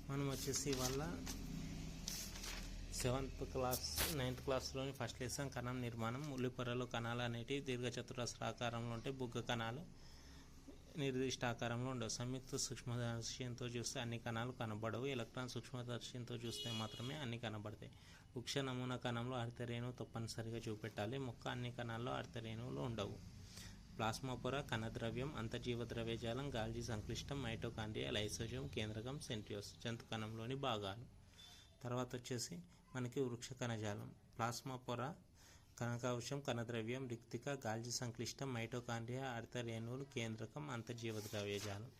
మనం వచ్చేసి వాళ్ళ 7th class 9th క్లాస్లోని first lesson కణం నిర్మాణం. ఉల్లిపొరలో కణాలు అనేటివి దీర్ఘచతురస్ర ఆకారంలో ఉంటే బుగ్గ కణాలు నిర్దిష్ట ఆకారంలో ఉండవు. సంయుక్త సూక్ష్మదర్శినితో చూస్తే అన్ని కణాలు కనబడవు. ఎలక్ట్రాన్ సూక్ష్మదర్శినితో చూస్తే మాత్రమే అన్ని కనబడతాయి. వృక్ష నమూనా కణంలో హరితరేణువు తప్పనిసరిగా చూపెట్టాలి. మొక్క అన్ని కణాల్లో హరితరేణువులు ఉండవు. ప్లాస్మా పొర, కణద్రవ్యం, అంతర్జీవ ద్రవ్యజాలం, గాల్జీ సంక్లిష్టం, మైటోకాండ్రియా, లైసోజోమ్, కేంద్రకం, సెంట్రియోల్స్ జంతు కణంలోని భాగాలు. తర్వాత వచ్చేసి మనకి వృక్ష కణజాలం. ప్లాస్మా పొర, కణకవచం, కణద్రవ్యం, రిక్తిక, గాల్జీ సంక్లిష్టం, మైటోకాండ్రియా, హరితరేణువులు, కేంద్రకం, అంతర్జీవ ద్రవ్యజాలం.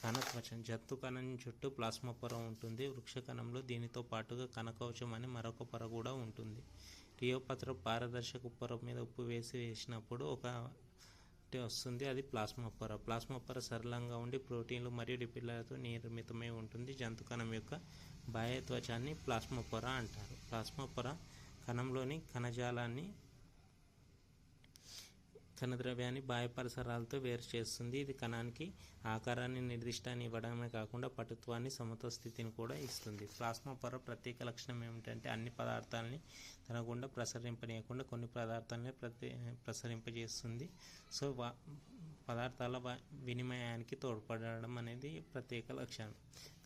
కణకవచం జంతు కణం చుట్టూ ప్లాస్మా పొర ఉంటుంది. వృక్ష కణంలో దీనితో పాటుగా కణకవచం అని మరొక పొర కూడా ఉంటుంది. రియోపత్ర పారదర్శక పొర మీద ఉప్పు వేసినప్పుడు ఒకటి వస్తుంది, అది ప్లాస్మా పొర. ప్లాస్మా పొర సరళంగా ఉండి ప్రోటీన్లు మరియు లిపిడ్లతో నిర్మితమై ఉంటుంది. జంతు కణం యొక్క బాహ్య త్వచాన్ని ప్లాస్మా పొర అంటారు. ప్లాస్మా పొర కణంలోని కణజాలాన్ని కణద్రవ్యాన్ని బాహ్య పరిసరాలతో వేరు చేస్తుంది. ఇది కణానికి ఆకారాన్ని నిర్దిష్టాన్ని ఇవ్వడమే కాకుండా పటుత్వాన్ని సమతుల స్థితిని కూడా ఇస్తుంది. ప్లాస్మా పొర ప్రత్యేక లక్షణం ఏమిటంటే అన్ని పదార్థాలని తన గుండా ప్రసరింపనీయకుండా కొన్ని పదార్థాలని ప్రసరింపజేస్తుంది. సో పదార్థాల వినిమయానికి తోడ్పడడం అనేది ప్రత్యేక లక్షణం.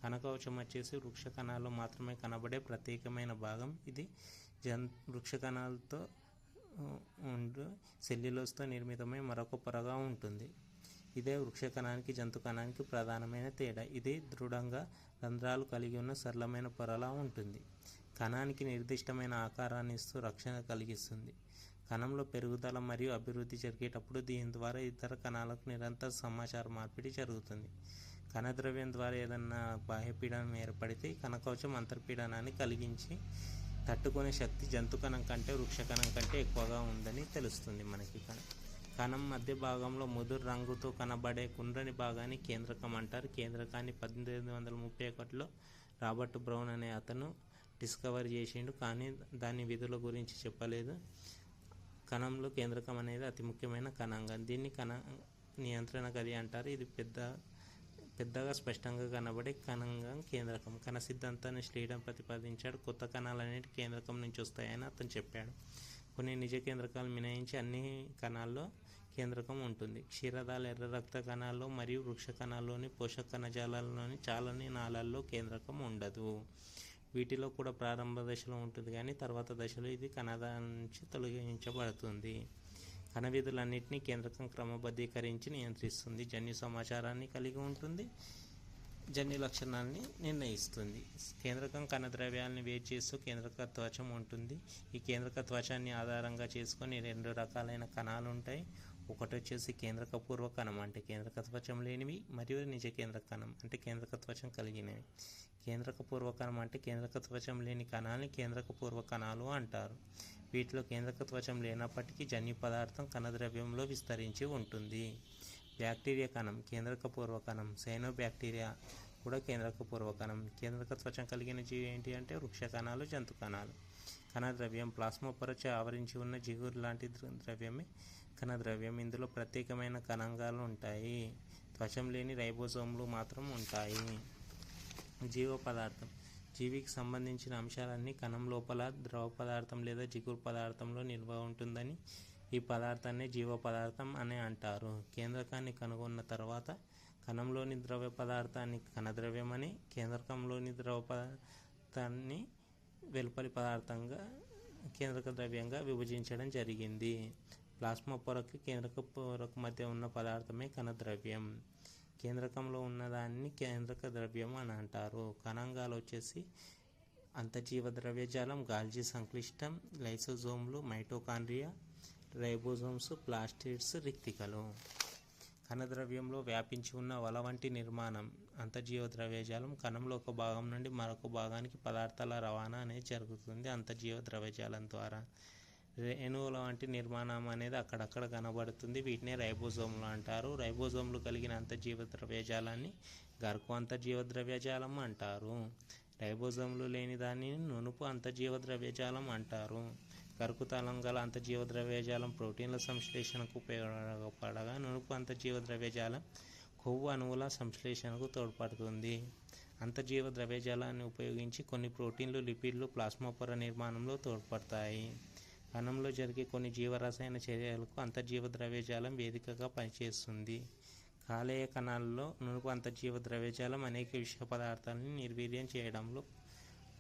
కణకవచం వచ్చేసి వృక్ష కణాల్లో మాత్రమే కనబడే ప్రత్యేకమైన భాగం. ఇది వృక్ష కణాలతో సెల్యులోస్తో నిర్మితమై మరొక పొరగా ఉంటుంది. ఇదే వృక్ష కణానికి జంతు కణానికి ప్రధానమైన తేడా. ఇది దృఢంగా రంధ్రాలు కలిగి ఉన్న సరళమైన పొరలా ఉంటుంది. కణానికి నిర్దిష్టమైన ఆకారాన్ని ఇస్తూ రక్షణ కలిగిస్తుంది. కణంలో పెరుగుదల మరియు అభివృద్ధి జరిగేటప్పుడు దీని ద్వారా ఇతర కణాలకు నిరంతర సమాచార మార్పిడి జరుగుతుంది. కణద్రవ్యం ద్వారా ఏదన్నా బాహ్యపీడనం ఏర్పడితే కణకవచం అంతర్పీడనాన్ని కలిగించి తట్టుకునే శక్తి జంతు కణం కంటే వృక్ష కణం కంటే ఎక్కువగా ఉందని తెలుస్తుంది మనకి. కణం మధ్య భాగంలో ముదురు రంగుతో కనబడే కుండ్రని భాగాన్ని కేంద్రకం అంటారు. కేంద్రకాన్ని 1831లో రాబర్ట్ బ్రౌన్ అనే అతను డిస్కవర్ చేసిండు, కానీ దాని విధుల గురించి చెప్పలేదు. కణంలో కేంద్రకం అనేది అతి ముఖ్యమైన కణంగా. దీన్ని కణ నియంత్రణ గది అంటారు. ఇది పెద్దగా స్పష్టంగా కనబడే కణంగా కేంద్రకం. కణ సిద్ధాంతాన్ని శ్రీడం ప్రతిపాదించాడు. కొత్త కణాలు అనేవి కేంద్రకం నుంచి వస్తాయని అతను చెప్పాడు. కొన్ని నిజ కేంద్రకాలు మినహాయించి అన్ని కణాల్లో కేంద్రకం ఉంటుంది. క్షీరదాల ఎర్ర రక్త కణాల్లో మరియు వృక్ష కణాల్లోని పోషక కణజాలాల్లోని చాలా నాళాల్లో కేంద్రకం ఉండదు. వీటిలో కూడా ప్రారంభ దశలో ఉంటుంది, కానీ తర్వాత దశలో ఇది కణజాల నుంచి తొలగించబడుతుంది. కణ విధులన్నింటినీ కేంద్రకం క్రమబద్ధీకరించి నియంత్రిస్తుంది. జన్యు సమాచారాన్ని కలిగి ఉంటుంది, జన్యు లక్షణాలని నిర్ణయిస్తుంది. కేంద్రకం కణద్రవ్యాలని వేరు చేస్తూ కేంద్రక త్వచం ఉంటుంది. ఈ కేంద్రక త్వచాన్ని ఆధారంగా చేసుకొని 2 రకాలైన కణాలు ఉంటాయి. ఒకటి వచ్చేసి కేంద్రక పూర్వ కణం అంటే కేంద్రక త్వచం లేనివి, మరియు నిజ కేంద్రక కణం అంటే కేంద్రక త్వచం కలిగినవి. కేంద్రక పూర్వ కణం అంటే కేంద్రక త్వచం లేని కణాలని కేంద్రక పూర్వ కణాలు అంటారు. వీటిలో కేంద్రక త్వచం లేనప్పటికీ జన్యు పదార్థం కణద్రవ్యంలో విస్తరించి ఉంటుంది. బ్యాక్టీరియా కణం కేంద్రక పూర్వ కణం. సైనోబ్యాక్టీరియా కూడా కేంద్రక పూర్వ కణం. కేంద్రక త్వచం కలిగిన జీవి ఏంటి అంటే వృక్ష కణాలు, జంతు కణాలు. కణద్రవ్యం ప్లాస్మా పొరచే ఆవరించి ఉన్న జిగురు లాంటి ద్రవ్యమే కణద్రవ్యం. ఇందులో ప్రత్యేకమైన కణాంగాలు ఉంటాయి. త్వచం లేని రైబోజోమ్లు మాత్రం ఉంటాయి. జీవ పదార్థం జీవికి సంబంధించిన అంశాలన్నీ కణం లోపల ద్రవ పదార్థం లేదా జిగురు పదార్థంలో నిల్వ ఉంటుందని ఈ పదార్థాన్ని జీవ పదార్థం అని అంటారు. కేంద్రకాన్ని కనుగొన్న తర్వాత కణంలోని ద్రవ పదార్థాన్ని కణద్రవ్యమని, కేంద్రకంలోని ద్రవ పదార్థాన్ని వెలుపలి పదార్థంగా కేంద్రక ద్రవ్యంగా విభజించడం జరిగింది. ప్లాస్మా పొరకు కేంద్రక పొరకు మధ్య ఉన్న పదార్థమే కణద్రవ్యం. కేంద్రకంలో ఉన్నదాన్ని కేంద్రక ద్రవ్యం అని అంటారు. కణాంగాలు వచ్చేసి అంతర్జీవ ద్రవ్యజాలం, గాల్జీ సంక్లిష్టం, లైసోజోమ్లు, మైటోకాండ్రియా, రైబోజోమ్స్, ప్లాస్టిడ్స్, రిక్తికలు. కణద్రవ్యంలో వ్యాపించి ఉన్న వల వంటి నిర్మాణం అంతర్జీవ ద్రవ్యజాలం. కణంలో ఒక భాగం నుండి మరొక భాగానికి పదార్థాల రవాణా అనేది జరుగుతుంది అంతర్జీవ ద్రవ్యజాలం ద్వారా. రేణువుల వంటి నిర్మాణం అనేది అక్కడక్కడ కనబడుతుంది. వీటినే రైబోజోమ్లు అంటారు. రైబోజోమ్లు కలిగిన అంతర్జీవ ద్రవ్యజాలాన్ని గర్కు అంతర్జీవ ద్రవ్యజాలం అంటారు. రైబోజోమ్లు లేని దానిని నునుపు అంతర్జీవ ద్రవ్యజాలం అంటారు. గరుకు తాళం గల అంతర్జీవ ద్రవ్యజాలం ప్రోటీన్ల సంశ్లేషణకు ఉపయోగపడగా, నునుపు అంతర్జీవ ద్రవ్యజాలం కొవ్వు అణువుల సంశ్లేషణకు తోడ్పడుతుంది. అంతర్జీవ ద్రవ్యజాలాన్ని ఉపయోగించి కొన్ని ప్రోటీన్లు, లిపిడ్లు ప్లాస్మా పొర నిర్మాణంలో తోడ్పడతాయి. కణంలో జరిగే కొన్ని జీవరసాయన చర్యలకు అంతర్జీవ ద్రవ్యజాలం వేదికగా పనిచేస్తుంది. కాలేయ కణాల్లో నునుపు అంతర్జీవ ద్రవ్యజాలం అనేక విష పదార్థాలను నిర్వీర్యం చేయడంలో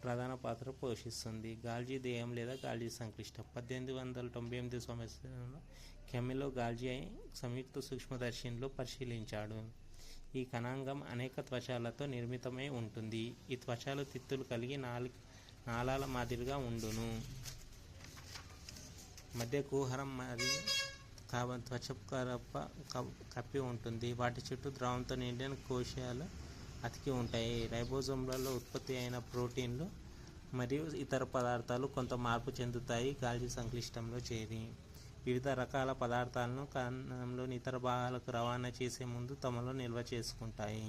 ప్రధాన పాత్ర పోషిస్తుంది. గాల్జీ దేహం లేదా గాల్జీ సంక్లిష్ట 1898 సంవత్సరంలో కెమిలో గాల్జీ సంయుక్త సూక్ష్మదర్శినిలో పరిశీలించాడు. ఈ కణాంగం అనేక త్వచాలతో నిర్మితమై ఉంటుంది. ఈ త్వచాలు తిత్తులు కలిగి నాళాల మాదిరిగా ఉండును. మధ్య కుహరం మరియు త్వచపు కప్పి ఉంటుంది. వాటి చుట్టూ ద్రవంతో నిండిన కోశాలు అతికి ఉంటాయి. రైబోజోమ్లలో ఉత్పత్తి అయిన ప్రోటీన్లు మరియు ఇతర పదార్థాలు కొంత మార్పు చెందుతాయి. గాల్జీ సంక్లిష్టంలో చేరి వివిధ రకాల పదార్థాలను కణంలోని ఇతర భాగాలకు రవాణా చేసే ముందు తమలో నిల్వ చేసుకుంటాయి.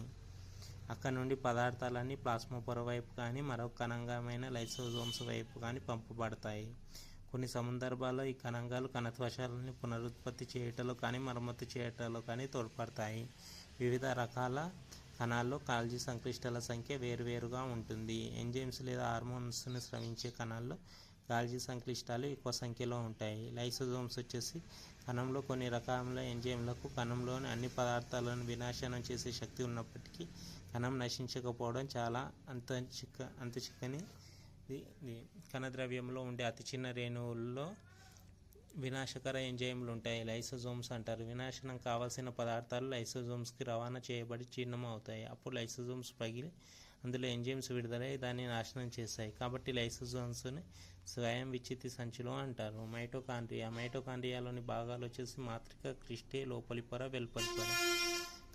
అక్కడ నుండి పదార్థాలన్నీ ప్లాస్మా పొర వైపు కానీ మరొక కణాంగమైన లైసోజోమ్స్ వైపు కానీ పంపబడతాయి. కొన్ని సందర్భాల్లో ఈ కణాంగాలు కణత్వచాలని పునరుత్పత్తి చేయటంలో కానీ మరమ్మతు చేయటంలో కానీ తోడ్పడతాయి. వివిధ రకాల కణాల్లో గాల్జీ సంక్లిష్టాల సంఖ్య వేరువేరుగా ఉంటుంది. ఎంజైమ్స్ లేదా హార్మోన్స్ను స్రవించే కణాల్లో గాల్జీ సంక్లిష్టాలు ఎక్కువ సంఖ్యలో ఉంటాయి. లైసోజోమ్స్ వచ్చేసి కణంలో కొన్ని రకాల ఎంజైమ్లకు కణంలోని అన్ని పదార్థాలను వినాశనం చేసే శక్తి ఉన్నప్పటికీ కణం నశించకపోవడం చాలా అంత చిక్కని కణద్రవ్యంలో ఉండే అతి చిన్న రేణువుల్లో వినాశకర ఎంజైమ్లు ఉంటాయి. లైసోజోమ్స్ అంటారు. వినాశనం కావాల్సిన పదార్థాలు లైసోజోమ్స్కి రవాణా చేయబడి జీర్ణం అవుతాయి. అప్పుడు లైసోజోమ్స్ పగిలి అందులో ఎంజైమ్స్ విడుదలై దాన్ని నాశనం చేస్తాయి. కాబట్టి లైసోజోమ్స్ని స్వయం విచ్ఛిత్తి సంచులు అంటారు. మైటోకాండ్రియాలోని భాగాలు వచ్చేసి మాత్రిక, క్రిస్టే, లోపలి పొర, వెలుపలి పొర.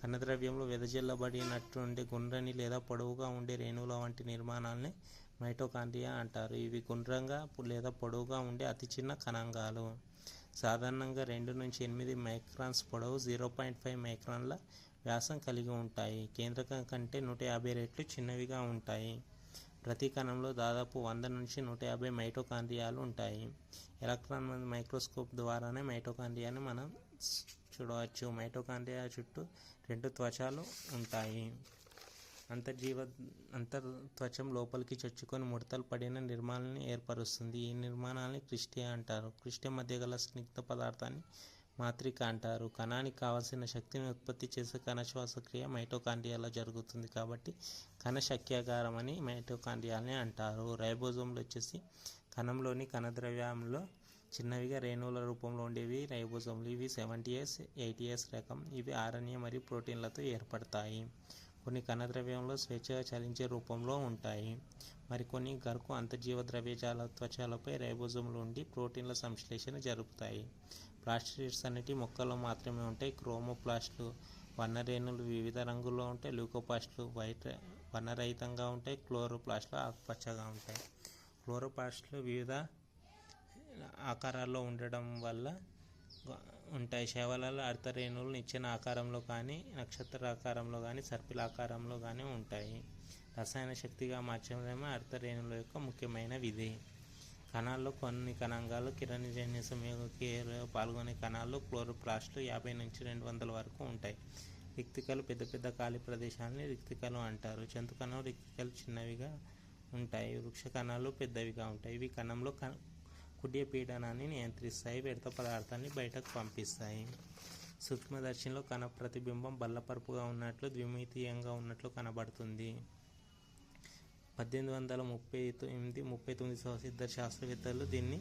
కణద్రవ్యంలో వెదజల్లబడినట్టుండే గుండ్రని లేదా పొడవుగా ఉండే రేణువుల వంటి నిర్మాణాలని మైటోకాండ్రియా అంటారు. ఇవి గుండ్రంగా లేదా పొడవుగా ఉండే అతి చిన్న కణాంగాలు. సాధారణంగా 2 నుంచి 8 మైక్రాన్స్ పొడవు, 0.5 మైక్రాన్ల వ్యాసం కలిగి ఉంటాయి. కేంద్రకం కంటే 150 రెట్లు చిన్నవిగా ఉంటాయి. ప్రతి కణంలో దాదాపు 100 నుంచి 150 మైటోకాండ్రియాలు ఉంటాయి. ఎలక్ట్రాన్ మైక్రోస్కోప్ ద్వారానే మైటోకాండ్రియాని మనం చూడవచ్చు. మైటోకాండ్రియా చుట్టూ 2 త్వచాలు ఉంటాయి. అంతర్త్వచం లోపలికి చొచ్చుకొని ముడతలు పడిన నిర్మాణాన్ని ఏర్పరుస్తుంది. ఈ నిర్మాణాన్ని క్రిస్టే అంటారు. క్రిస్టే మధ్య గల స్నిగ్ధ పదార్థాన్ని మాత్రిక అంటారు. కణానికి కావలసిన శక్తిని ఉత్పత్తి చేసే కణ శ్వాసక్రియ మైటోకాండ్రియాలో జరుగుతుంది కాబట్టి కణశక్యాగారం అని మైటోకాండ్రియాలని అంటారు. రైబోజోమ్లు వచ్చేసి కణంలోని కణద్రవ్యంలో చిన్నవిగా రేణువుల రూపంలో ఉండేవి రైబోజోమ్లు. ఇవి 70S, 80S రకం. ఇవి ఆర్ఎన్ఏ మరియు ప్రోటీన్లతో ఏర్పడతాయి. కొన్ని కణద్రవ్యంలో స్వేచ్ఛగా చలించే రూపంలో ఉంటాయి. మరికొన్ని గరుకు అంతర్జీవ ద్రవ్యజాల త్వచాలపై రైబోజోమ్లు ఉండి ప్రోటీన్ల సంశ్లేషణ జరుపుతాయి. ప్లాస్టిడ్స్ అనేవి మొక్కల్లో మాత్రమే ఉంటాయి. క్రోమోప్లాస్ట్లు వర్ణరేణులు వివిధ రంగుల్లో ఉంటాయి. ల్యూకోప్లాస్ట్లు వర్ణరహితంగా ఉంటాయి. క్లోరోప్లాస్ట్లు ఆకుపచ్చగా ఉంటాయి. క్లోరోప్లాస్ట్లు వివిధ ఆకారాల్లో ఉండడం వల్ల ఉంటాయి. శైవాలలో అర్ధరేణువులు నిచ్చెన ఆకారంలో కానీ, నక్షత్ర ఆకారంలో కానీ, సర్పిల్ ఆకారంలో కానీ ఉంటాయి. రసాయన శక్తిగా మార్చడమే అర్ధరేణువుల యొక్క ముఖ్యమైన విధి. కణాల్లో కొన్ని కణాంగాలు కిరణజన్య సంయోగక్రియలో పాల్గొనే కణాల్లో క్లోరోప్లాస్ట్లు 50 నుంచి 200 వరకు ఉంటాయి. రిక్తికలు పెద్ద పెద్ద ఖాళీ ప్రదేశాలని రిక్తికలు అంటారు. జంతు కణం రిక్తికలు చిన్నవిగా ఉంటాయి. వృక్ష కణాలు పెద్దవిగా ఉంటాయి. ఇవి కణంలో కుడ్య పీడనాన్ని నియంత్రిస్తాయి. వ్యర్థ పదార్థాన్ని బయటకు పంపిస్తాయి. సూక్ష్మదర్శినిలో కణ ప్రతిబింబం బల్లపరుపుగా ఉన్నట్లు, ద్విమితీయంగా ఉన్నట్లు కనబడుతుంది. 1839 ఇద్దరు శాస్త్రవేత్తలు దీన్ని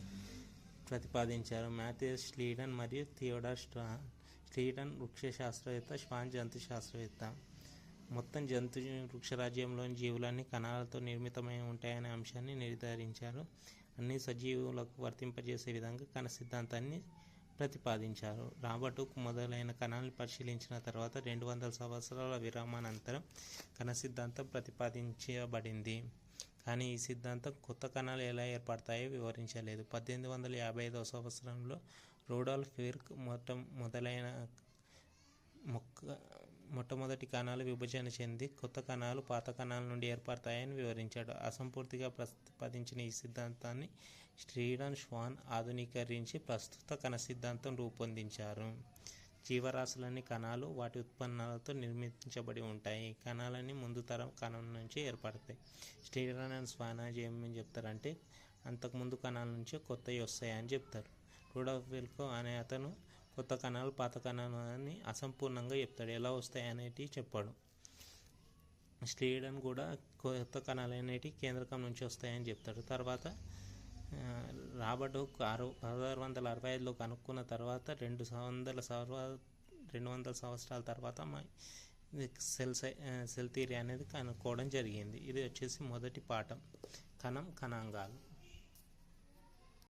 ప్రతిపాదించారు. మాథియస్ ష్లీడన్ మరియు థియోడార్ స్ట్రాన్. ష్లీడన్ వృక్ష శాస్త్రవేత్త, స్వాన్ జంతు శాస్త్రవేత్త. మొత్తం జంతు వృక్షరాజ్యంలోని జీవులన్నీ కణాలతో నిర్మితమై ఉంటాయనే అంశాన్ని నిర్ధారించారు. అన్ని సజీవులకు వర్తింపజేసే విధంగా కణ సిద్ధాంతాన్ని ప్రతిపాదించారు. రాబర్ట్ మొదలైన కణాలను పరిశీలించిన తర్వాత 200 సంవత్సరాల విరామానంతరం కణ సిద్ధాంతం ప్రతిపాదించబడింది. కానీ ఈ సిద్ధాంతం కొత్త కణాలు ఎలా ఏర్పడతాయో వివరించలేదు. 1855 సంవత్సరంలో రూడాల్ఫ్ విర్క్ మొట్టమొదటి కణాలు విభజన చెంది కొత్త కణాలు పాత కణాల నుండి ఏర్పడతాయని వివరించాడు. అసంపూర్తిగా ప్రతిపాదించిన ఈ సిద్ధాంతాన్ని ష్లీడన్, స్వాన్ ఆధునీకరించి ప్రస్తుత కణ సిద్ధాంతం రూపొందించారు. జీవరాశులన్నీ కణాలు వాటి ఉత్పన్నాలతో నిర్మించబడి ఉంటాయి. కణాలన్నీ ముందు తరం కణం నుంచి ఏర్పడతాయి. స్టీరన్ అండ్ స్వానాజ్ ఏమని చెప్తారంటే అంతకుముందు కణాల నుంచి కొత్తవి వస్తాయని చెప్తారు. రూడోల్ఫ్ అనే అతను కొత్త కణాలు పాత కణాలని అసంపూర్ణంగా చెప్తాడు, ఎలా వస్తాయి అనేటివి చెప్పాడు. స్టీరన్ కూడా కొత్త కణాలు అనేటివి కేంద్రకం నుంచి వస్తాయని చెప్తాడు. తర్వాత రాబర్ట్ హుక్ 1665లో కనుక్కున్న తర్వాత 200 సంవత్సరాల తర్వాత సెల్ థియరీ అనేది కనుక్కోవడం జరిగింది. ఇది వచ్చేసి మొదటి పాఠం, కణం కణాంగాలు.